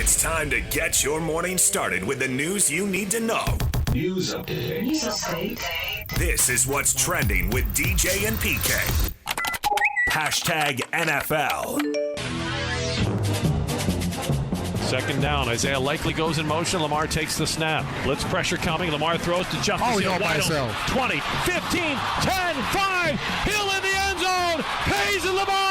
It's time to get your morning started with the news you need to know. News update. This is what's trending with DJ and PK. Hashtag NFL. Second down. Isaiah likely goes in motion. Lamar takes the snap. Blitz pressure coming. Lamar throws to Justice. Oh, he's Hill all by wide himself. open. 20, 15, 10, 5. Hill in the end zone. Hayes in the barn.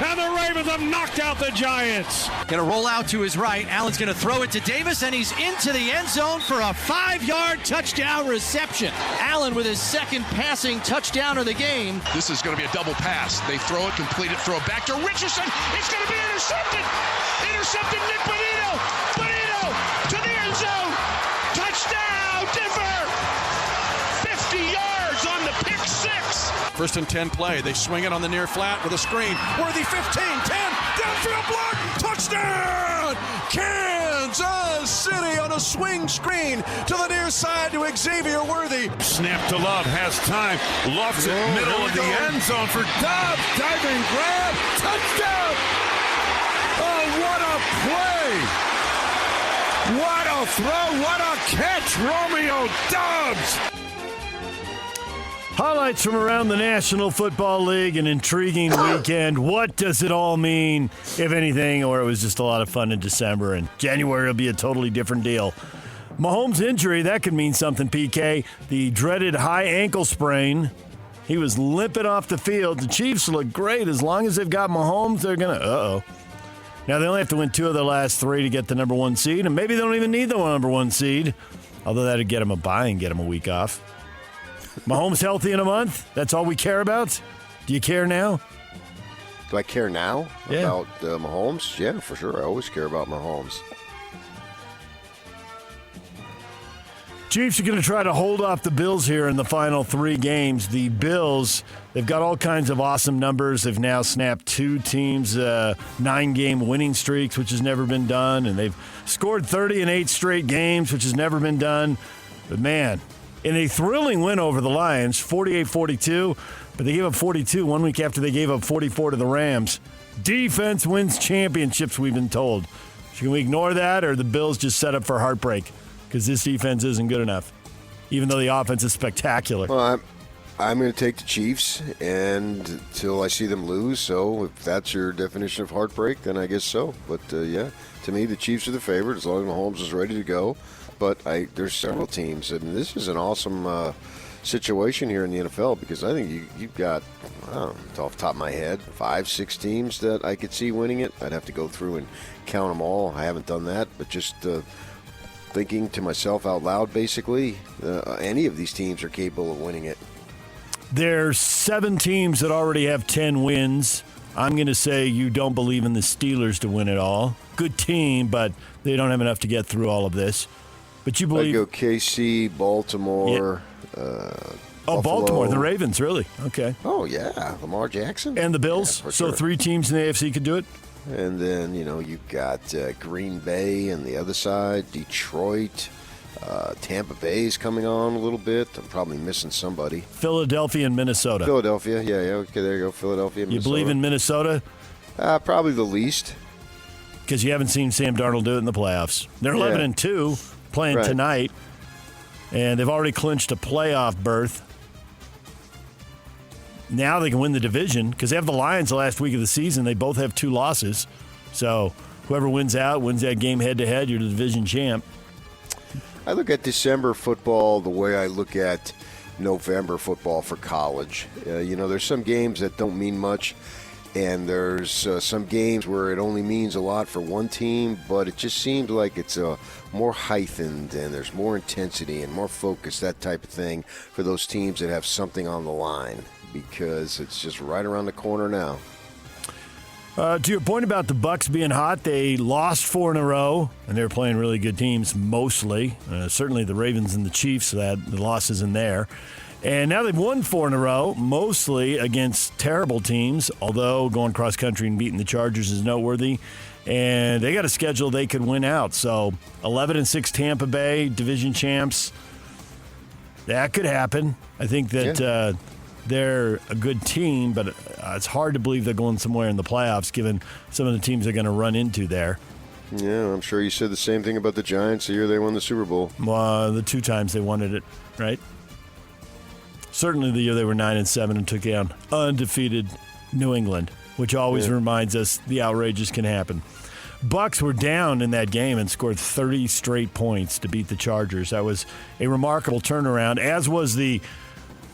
And the Ravens have knocked out the Giants. Going to roll out to his right. Allen's going to throw it to Davis, and he's into the end zone for a 5-yard touchdown reception. Allen with his second passing touchdown of the game. This is going to be a double pass. They throw it, complete it, throw it back to Richardson. It's going to be intercepted. Intercepted Nick Bonito. Bonito to the end zone. Touchdown, Denver. 50 yards on the pick six. First and 10 play. They swing it on the near flat with a screen. Worthy 15, 10, downfield block, touchdown! Kansas City on a swing screen to the near side to Xavier Worthy. Snap to Love. Has time. Lofts it middle of the end zone for Dobbs. Diving grab. Touchdown. Oh, what a play. What a throw. What a catch. Romeo Dobbs. Highlights from around the National Football League, an intriguing weekend. What does it all mean, if anything, or it was just a lot of fun in December, and January will be a totally different deal. Mahomes' injury, that could mean something, PK. The dreaded high ankle sprain. He was limping off the field. The Chiefs look great. As long as they've got Mahomes, they're going to, Now, they only have to win 2 of their last 3 to get the number 1 seed, and maybe they don't even need the number 1 seed, although that would get them a bye and get them a week off. Mahomes healthy in a month? That's all we care about? Do you care now? Do I care now Yeah. about Mahomes? Yeah, for sure. I always care about Mahomes. Chiefs are going to try to hold off the Bills here in the final 3 games. The Bills, they've got all kinds of awesome numbers. They've now snapped 2 teams' 9-game winning streaks, which has never been done. And they've scored 30 in 8 straight games, which has never been done. But, man, in a thrilling win over the Lions, 48-42, but they gave up 42 1 week after they gave up 44 to the Rams. Defense wins championships, we've been told. Can we ignore that, or the Bills just set up for heartbreak? Because this defense isn't good enough, even though the offense is spectacular. Well, I'm going to take the Chiefs until I see them lose. So if that's your definition of heartbreak, then I guess so. But, yeah, to me, the Chiefs are the favorite as long as Mahomes is ready to go. But there's several teams, and this is an awesome situation here in the NFL because I think you've got, I don't know, off the top of my head, 5, 6 teams that I could see winning it. I'd have to go through and count them all. I haven't done that, but just thinking to myself out loud, basically, any of these teams are capable of winning it. There's 7 teams that already have 10 wins. I'm going to say you don't believe in the Steelers to win it all. Good team, but they don't have enough to get through all of this. But you believe? I'd go KC, Baltimore, Buffalo. Baltimore, the Ravens, really? Okay. Oh, yeah, Lamar Jackson. And the Bills? Yeah, so sure. 3 teams in the AFC could do it? And then, you've got Green Bay on the other side, Detroit, Tampa Bay's coming on a little bit. I'm probably missing somebody. Philadelphia and Minnesota. Philadelphia, yeah, okay, there you go, Philadelphia, Minnesota. You believe in Minnesota? Probably the least. Because you haven't seen Sam Darnold do it in the playoffs. They're 11-2, playing Right. tonight, and they've already clinched a playoff berth. Now they can win the division because they have the Lions the last week of the season. They both have 2 losses. So whoever wins that game head-to-head, you're the division champ. I look at December football the way I look at November football for college. There's some games that don't mean much, and there's some games where it only means a lot for one team, but it just seems like it's more heightened and there's more intensity and more focus, that type of thing, for those teams that have something on the line, because it's just right around the corner now. To your point about the Bucs being hot, they lost 4 in a row, and they're playing really good teams mostly. Certainly the Ravens and the Chiefs, the losses in there. And now they've won 4 in a row, mostly against terrible teams, although going cross-country and beating the Chargers is noteworthy. And they got a schedule they could win out. So 11-6 Tampa Bay, division champs. That could happen. I think that they're a good team, but it's hard to believe they're going somewhere in the playoffs given some of the teams they're going to run into there. Yeah, I'm sure you said the same thing about the Giants the year they won the Super Bowl. The 2 times they wanted it, right? Certainly the year they were 9-7 and took down undefeated New England, which always reminds us the outrageous can happen. Bucks were down in that game and scored 30 straight points to beat the Chargers. That was a remarkable turnaround, as was the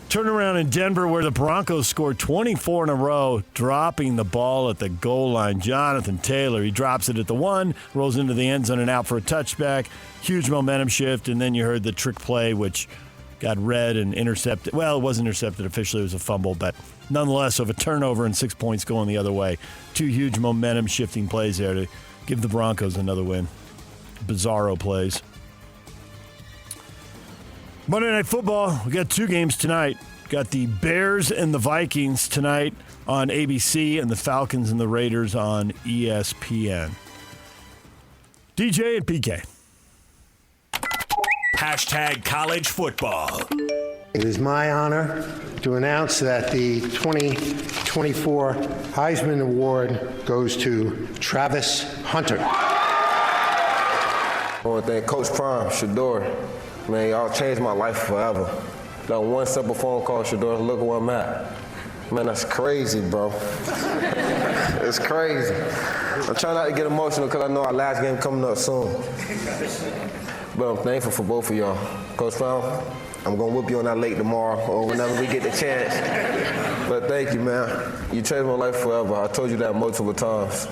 turnaround in Denver where the Broncos scored 24 in a row, dropping the ball at the goal line. Jonathan Taylor, he drops it at the 1, rolls into the end zone and out for a touchback. Huge momentum shift, and then you heard the trick play, which got read and intercepted. Well, it wasn't intercepted officially. It was a fumble, but nonetheless, of a turnover and 6 points going the other way. 2 huge momentum-shifting plays there to give the Broncos another win. Bizarro plays. Monday Night Football, we got 2 games tonight. Got the Bears and the Vikings tonight on ABC and the Falcons and the Raiders on ESPN. DJ and PK. Hashtag college football. It is my honor to announce that the 2024 Heisman Award goes to Travis Hunter. I want to thank Coach Prime, Shador. Man, y'all changed my life forever. That one simple phone call, Shador, look at where I'm at. Man, that's crazy, bro. It's crazy. I'm trying not to get emotional because I know our last game coming up soon. But I'm thankful for both of y'all. Coach Prime, I'm going to whoop you on that late tomorrow or whenever we get the chance. But thank you, man. You changed my life forever. I told you that multiple times.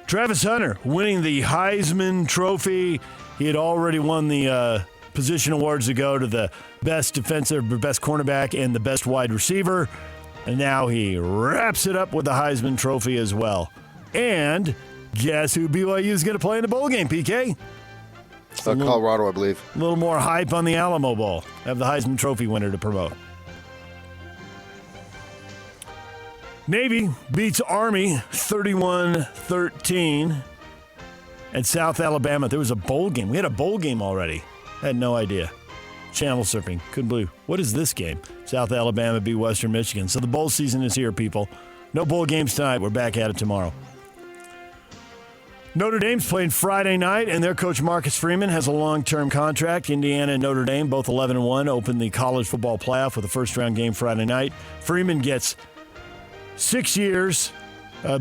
Travis Hunter winning the Heisman Trophy. He had already won the position awards to go to the best defensive, best cornerback, and the best wide receiver. And now he wraps it up with the Heisman Trophy as well. And guess who BYU is going to play in the bowl game, PK? Colorado, I believe. A little more hype on the Alamo Bowl. Have the Heisman Trophy winner to promote. Navy beats Army 31-13 at South Alabama. There was a bowl game. We had a bowl game already. I had no idea. Channel surfing. Couldn't believe. What is this game? South Alabama beat Western Michigan. So the bowl season is here, people. No bowl games tonight. We're back at it tomorrow. Notre Dame's playing Friday night, and their coach Marcus Freeman has a long-term contract. Indiana and Notre Dame, both 11-1, open the college football playoff with a first-round game Friday night. Freeman gets 6 years,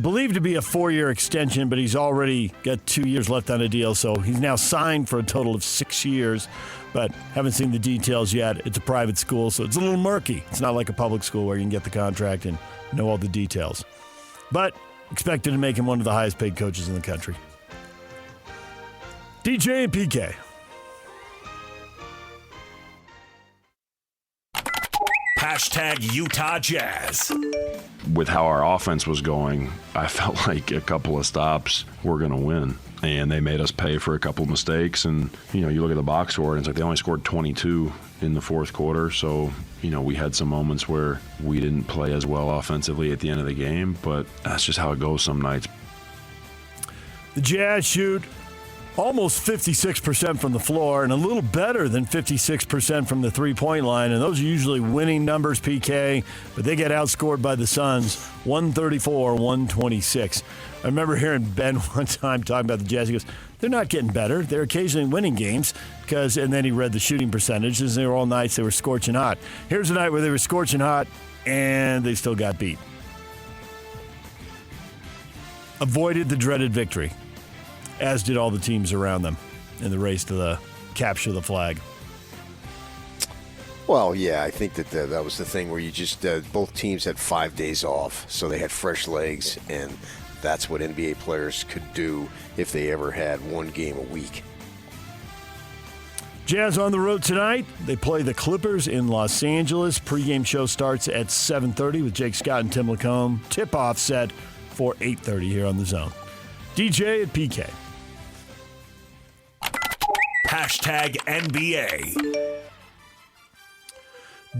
believed to be a 4-year extension, but he's already got 2 years left on a deal, so he's now signed for a total of 6 years, but haven't seen the details yet. It's a private school, so it's a little murky. It's not like a public school where you can get the contract and know all the details. But expected to make him one of the highest-paid coaches in the country. DJ and PK. Hashtag Utah Jazz. With how our offense was going, I felt like a couple of stops were going to win. And they made us pay for a couple of mistakes. And, you look at the box score, and it's like they only scored 22 in the fourth quarter. So, we had some moments where we didn't play as well offensively at the end of the game. But that's just how it goes some nights. The Jazz shoot almost 56% from the floor and a little better than 56% from the three-point line. And those are usually winning numbers, PK, but they get outscored by the Suns 134-126. I remember hearing Ben one time talking about the Jazz. He goes, they're not getting better. They're occasionally winning games and then he read the shooting percentages. They were all nights they were scorching hot. Here's a night where they were scorching hot and they still got beat. Avoided the dreaded victory, as did all the teams around them in the race to capture the flag. Well, yeah, I think that was the thing where you just both teams had 5 days off, so they had fresh legs, and that's what NBA players could do if they ever had one game a week. Jazz on the road tonight. They play the Clippers in Los Angeles. Pre-game show starts at 7:30 with Jake Scott and Tim Lacombe. Tip-off set for 8:30 here on The Zone. DJ and PK. Hashtag NBA.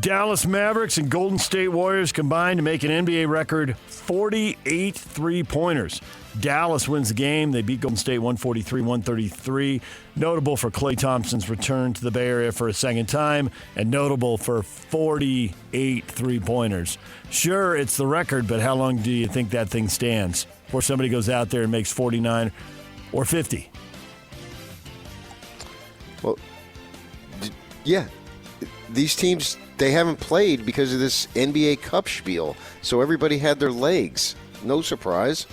Dallas Mavericks and Golden State Warriors combined to make an NBA record 48 three-pointers. Dallas wins the game. They beat Golden State 143-133. Notable for Klay Thompson's return to the Bay Area for a second time, and notable for 48 three-pointers. Sure, it's the record, but how long do you think that thing stands before somebody goes out there and makes 49 or 50? Well, yeah. These teams, they haven't played because of this NBA Cup spiel. So everybody had their legs. No surprise.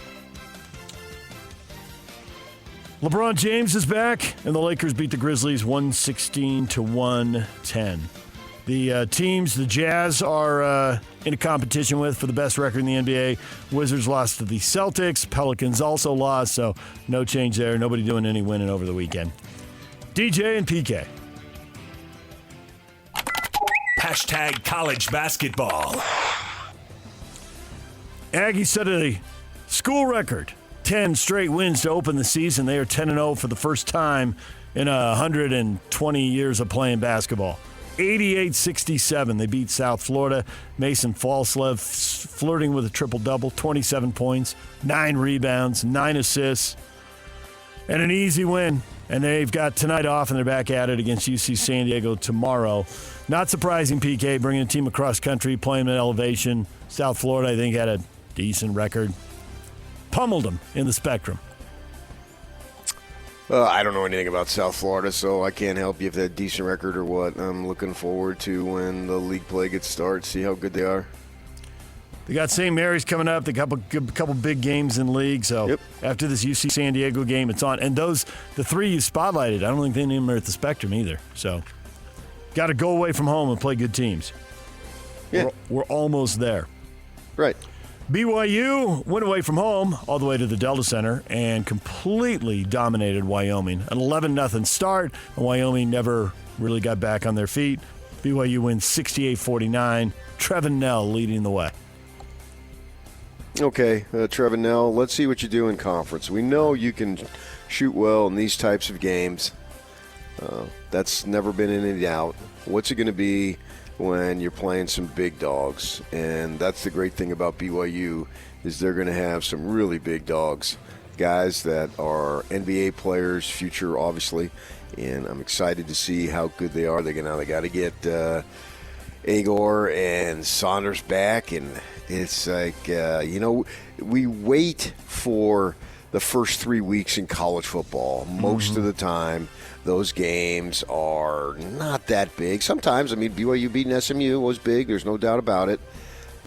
LeBron James is back, and the Lakers beat the Grizzlies 116-110. The teams the Jazz are in a competition with for the best record in the NBA. Wizards lost to the Celtics. Pelicans also lost, so no change there. Nobody doing any winning over the weekend. DJ and PK. Hashtag college basketball. Aggies set a school record. 10 straight wins to open the season. They are 10-0 for the first time in 120 years of playing basketball. 88-67. They beat South Florida. Mason Falslev flirting with a triple-double, 27 points, 9 rebounds, 9 assists, and an easy win. And they've got tonight off, and they're back at it against UC San Diego tomorrow. Not surprising, PK, bringing a team across country, playing at elevation. South Florida, I think, had a decent record. Pummeled them in the Spectrum. I don't know anything about South Florida, so I can't help you if they have a decent record or what. I'm looking forward to when the league play gets started, see how good they are. They got St. Mary's coming up. They got a couple big games in league. So After this UC San Diego game, it's on. And the three you spotlighted, I don't think they named them at the Spectrum either. So got to go away from home and play good teams. Yeah. We're almost there. Right. BYU went away from home all the way to the Delta Center and completely dominated Wyoming. An 11-0 start, and Wyoming never really got back on their feet. BYU wins 68-49. Trevin Nell leading the way. Okay, Trevin Nell, let's see what you do in conference. We know you can shoot well in these types of games. That's never been any doubt. What's it going to be when you're playing some big dogs? And that's the great thing about BYU is they're going to have some really big dogs, guys that are NBA players, future obviously, and I'm excited to see how good they are. They got to get Agor and Saunders back, and it's like we wait for the first 3 weeks in college football. Most of the time, those games are not that big. Sometimes, BYU beating SMU was big. There's no doubt about it.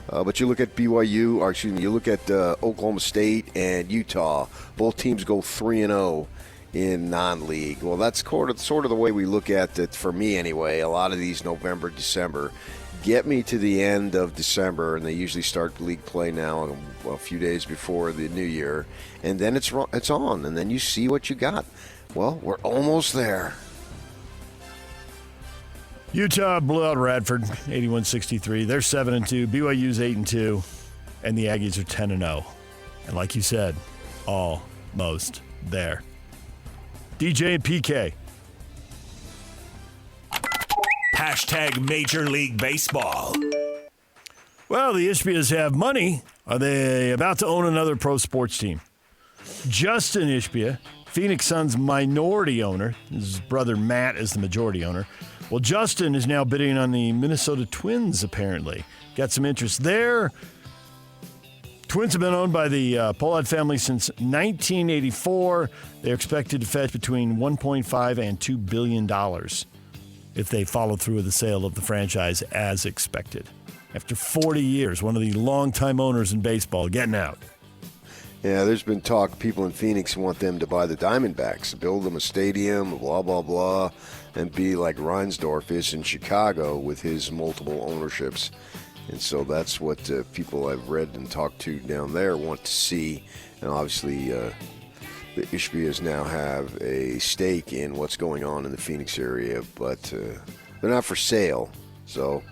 But you look at BYU, you look at Oklahoma State and Utah. Both teams go 3-0 in non-league. Well, that's sort of the way we look at it, for me anyway. A lot of these November, December. Get me to the end of December, and they usually start league play now a few days before the new year. And then it's on, and then you see what you got. Well, we're almost there. Utah blew out Radford, 81-63. They're 7-2. BYU's 8-2, and the Aggies are 10-0. And like you said, almost there. DJ and PK. Hashtag Major League Baseball. Well, the Ishbias have money. Are they about to own another pro sports team? Justin Ishbia, Phoenix Suns' minority owner. His brother Matt is the majority owner. Well, Justin is now bidding on the Minnesota Twins, apparently. Got some interest there. Twins have been owned by the Pollard family since 1984. They're expected to fetch between $1.5 and $2 billion if they follow through with the sale of the franchise as expected. After 40 years, one of the longtime owners in baseball getting out. Yeah, there's been talk. People in Phoenix want them to buy the Diamondbacks, build them a stadium, blah, blah, blah, and be like Reinsdorf is in Chicago with his multiple ownerships. And so that's what people I've read and talked to down there want to see. And obviously, the Ishbias now have a stake in what's going on in the Phoenix area, but they're not for sale. So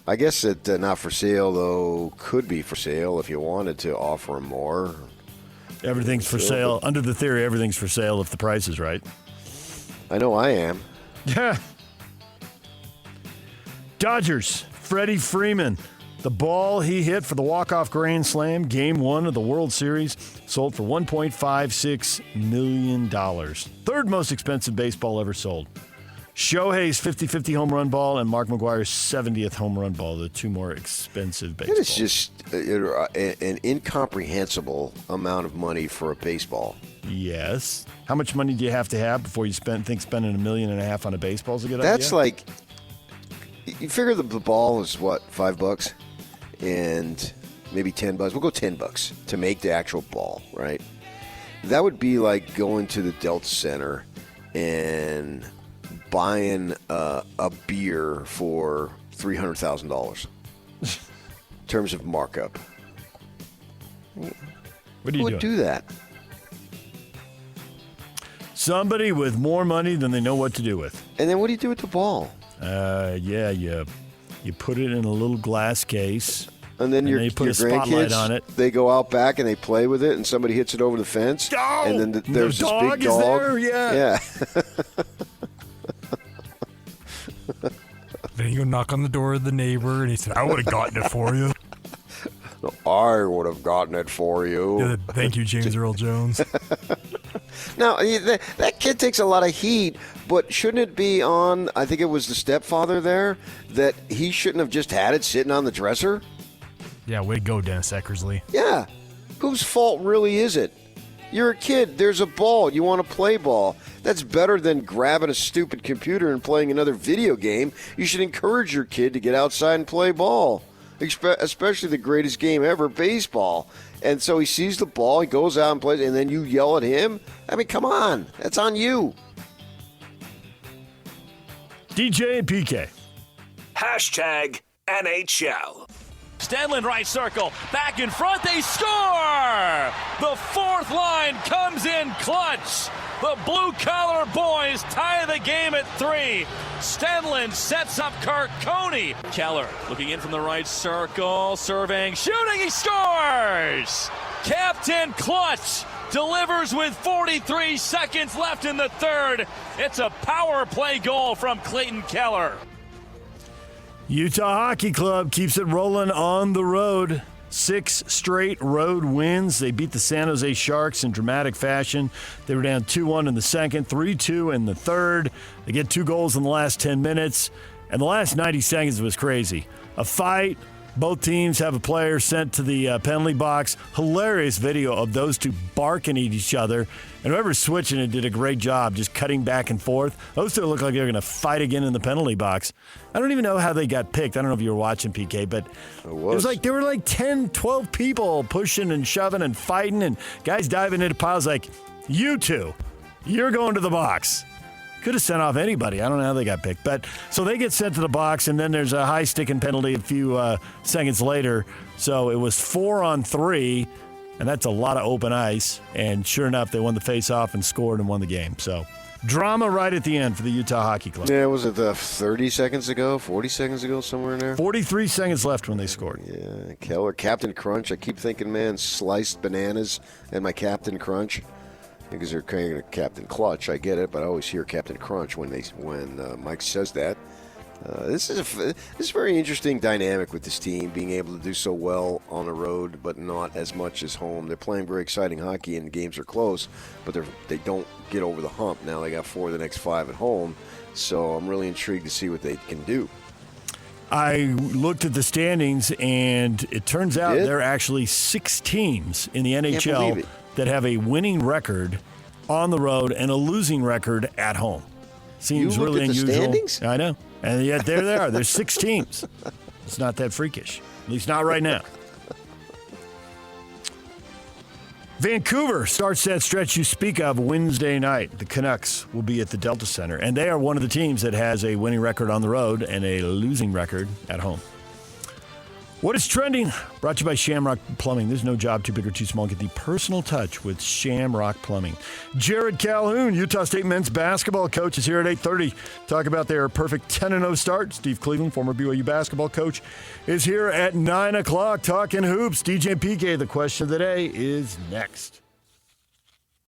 I guess that not for sale, though, could be for sale if you wanted to offer them more. Everything's for sale. Under the theory, everything's for sale if the price is right. I know I am. Yeah. Dodgers, Freddie Freeman. The ball he hit for the walk-off grand slam, Game 1 of the World Series, sold for $1.56 million. Third most expensive baseball ever sold. Shohei's 50-50 home run ball and Mark McGwire's 70th home run ball, the two more expensive baseballs. It is just an incomprehensible amount of money for a baseball. Yes. How much money do you have to have before you think spending $1.5 million on a baseball is a good idea? That's like, you figure the ball is what, $5 and maybe $10. We'll go $10 to make the actual ball, right? That would be like going to the Delta Center and buying a beer for $300,000 in terms of markup. What do you would do that? Somebody with more money than they know what to do with. And then what do you do with the ball? You put it in a little glass case. And then you put your a spotlight on it. They go out back and they play with it, and somebody hits it over the fence. Oh, and then there's this big dog. Is there? Yeah. Then you go knock on the door of the neighbor, and he said, I would have gotten it for you. I would have gotten it for you. Yeah, thank you, James Earl Jones. Now, that kid takes a lot of heat, but shouldn't it be on, I think it was the stepfather there, that he shouldn't have just had it sitting on the dresser? Yeah, way to go, Dennis Eckersley. Yeah. Whose fault really is it? You're a kid. There's a ball. You want to play ball. That's better than grabbing a stupid computer and playing another video game. You should encourage your kid to get outside and play ball, especially the greatest game ever, baseball. And so he sees the ball, he goes out and plays, and then you yell at him? I mean, come on. That's on you. DJ and PK. Hashtag NHL. Stenlund right circle, back in front, they score! The fourth line comes in clutch. The blue-collar boys tie the game at 3. Stenlund sets up Carcone. Keller looking in from the right circle, surveying, shooting, he scores! Captain Clutch delivers with 43 seconds left in the third. It's a power play goal from Clayton Keller. Utah Hockey Club keeps it rolling on the road. 6 straight road wins. They beat the San Jose Sharks in dramatic fashion. They were down 2-1 in the second, 3-2 in the third. They get 2 goals in the last 10 minutes. And the last 90 seconds was crazy. A fight. Both teams have a player sent to the penalty box. Hilarious video of those two barking at each other. And whoever's switching it did a great job just cutting back and forth. Those two look like they're going to fight again in the penalty box. I don't even know how they got picked. I don't know if you were watching, PK, but it was like there were like 10, 12 people pushing and shoving and fighting and guys diving into piles like, you two, you're going to the box. Could have sent off anybody. I don't know how they got picked. But so they get sent to the box, and then there's a high-sticking penalty a few seconds later. So it was 4-on-3, and that's a lot of open ice. And sure enough, they won the face-off and scored and won the game. So drama right at the end for the Utah Hockey Club. Yeah, was it 30 seconds ago, 40 seconds ago, somewhere in there? 43 seconds left when they scored. Yeah, Keller, Captain Crunch. I keep thinking, man, sliced bananas and my Captain Crunch. Because they're kind of Captain Clutch, I get it, but I always hear Captain Crunch when Mike says that. This is a very interesting dynamic with this team, being able to do so well on the road, but not as much as home. They're playing very exciting hockey, and the games are close, but they don't get over the hump. Now they got 4 of the next 5 at home, so I'm really intrigued to see what they can do. I looked at the standings, and it turns out there are actually 6 teams in the NHL that have a winning record on the road and a losing record at home. Seems really unusual. The standings? I know. And yet there they are. There's 6 teams. It's not that freakish. At least not right now. Vancouver starts that stretch you speak of Wednesday night. The Canucks will be at the Delta Center, and they are one of the teams that has a winning record on the road and a losing record at home. What is trending? Brought to you by Shamrock Plumbing. There's no job too big or too small. Get the personal touch with Shamrock Plumbing. Jared Calhoun, Utah State men's basketball coach, is here at 8:30. Talk about their perfect 10-0 start. Steve Cleveland, former BYU basketball coach, is here at 9 o'clock talking hoops. DJ and PK, the question of the day is next.